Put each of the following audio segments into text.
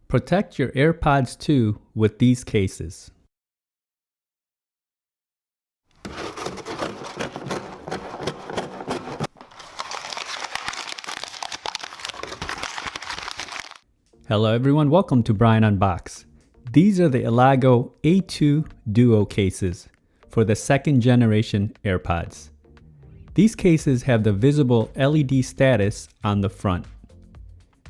Protect your AirPods 2 with these cases. Hello everyone, welcome to Brian Unboxed. These are the Elago A2 Duo Cases for the second generation AirPods. These cases have the visible LED status on the front.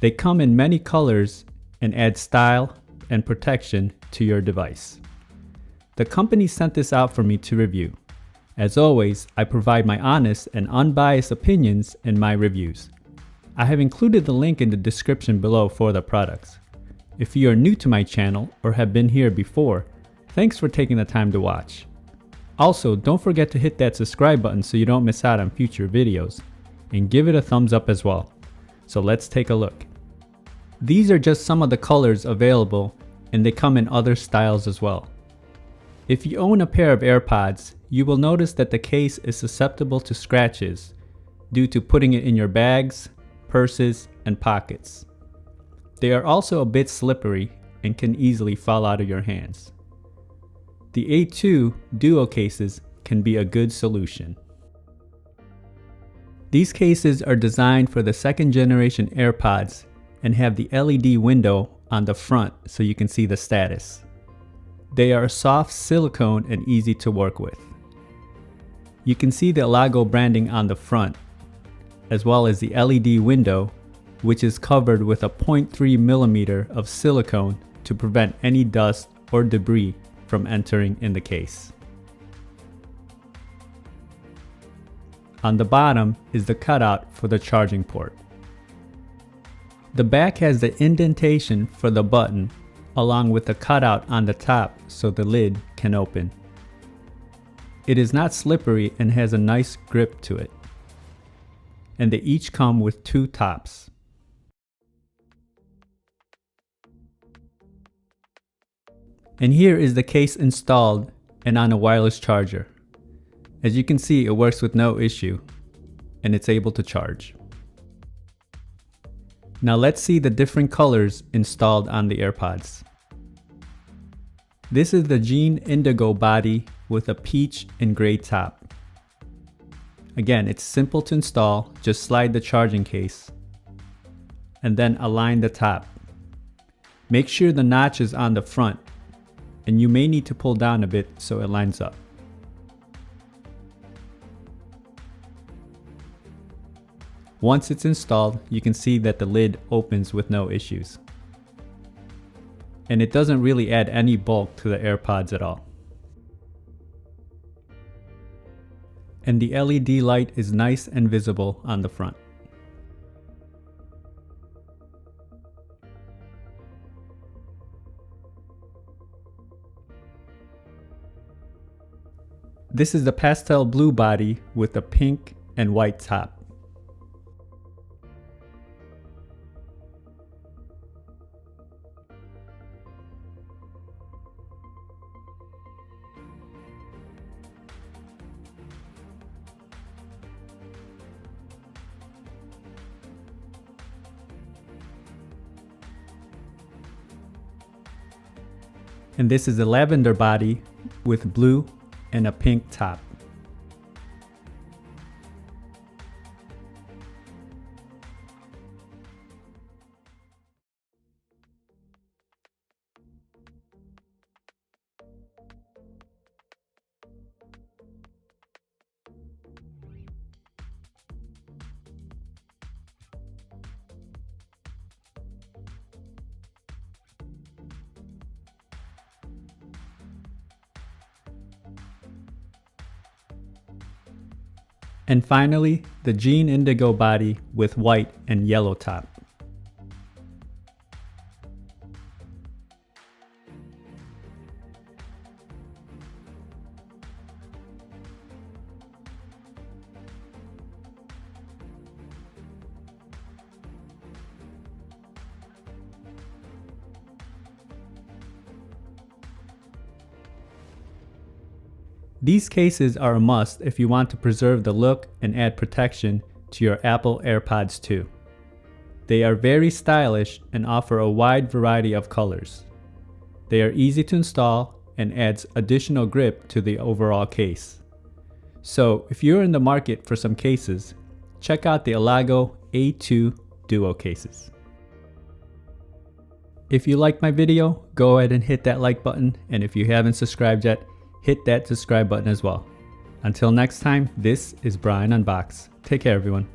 They come in many colors and add style and protection to your device. The company sent this out for me to review. As always, I provide my honest and unbiased opinions in my reviews. I have included the link in the description below for the products. If you are new to my channel or have been here before, thanks for taking the time to watch. Also, don't forget to hit that subscribe button so you don't miss out on future videos, and give it a thumbs up as well. So let's take a look. These are just some of the colors available, and they come in other styles as well. If you own a pair of AirPods, you will notice that the case is susceptible to scratches due to putting it in your bags, purses, and pockets. They are also a bit slippery and can easily fall out of your hands. The A2 Duo cases can be a good solution. These cases are designed for the second generation AirPods and have the LED window on the front so you can see the status. They are soft silicone and easy to work with. You can see the Elago branding on the front, as well as the LED window, which is covered with a 0.3mm of silicone to prevent any dust or debris from entering in the case. On the bottom is the cutout for the charging port. The back has the indentation for the button, along with the cutout on the top so the lid can open. It is not slippery and has a nice grip to it. And they each come with two tops. And here is the case installed and on a wireless charger. As you can see, it works with no issue, and it's able to charge. Now let's see the different colors installed on the AirPods. This is the jean indigo body with a peach and gray top. Again, it's simple to install, just slide the charging case and then align the top. Make sure the notch is on the front, and you may need to pull down a bit so it lines up. Once it's installed, you can see that the lid opens with no issues. And it doesn't really add any bulk to the AirPods at all. And the LED light is nice and visible on the front. This is the pastel blue body with a pink and white top. And this is the lavender body with blue and a pink top. And finally, the jean indigo body with white and yellow top. These cases are a must if you want to preserve the look and add protection to your Apple AirPods 2. They are very stylish and offer a wide variety of colors. They are easy to install and adds additional grip to the overall case. So if you're in the market for some cases, check out the Elago A2 Duo Cases. If you like my video, go ahead and hit that like button, and if you haven't subscribed yet, hit that subscribe button as well. Until next time, this is Brian Unboxed. Take care, everyone.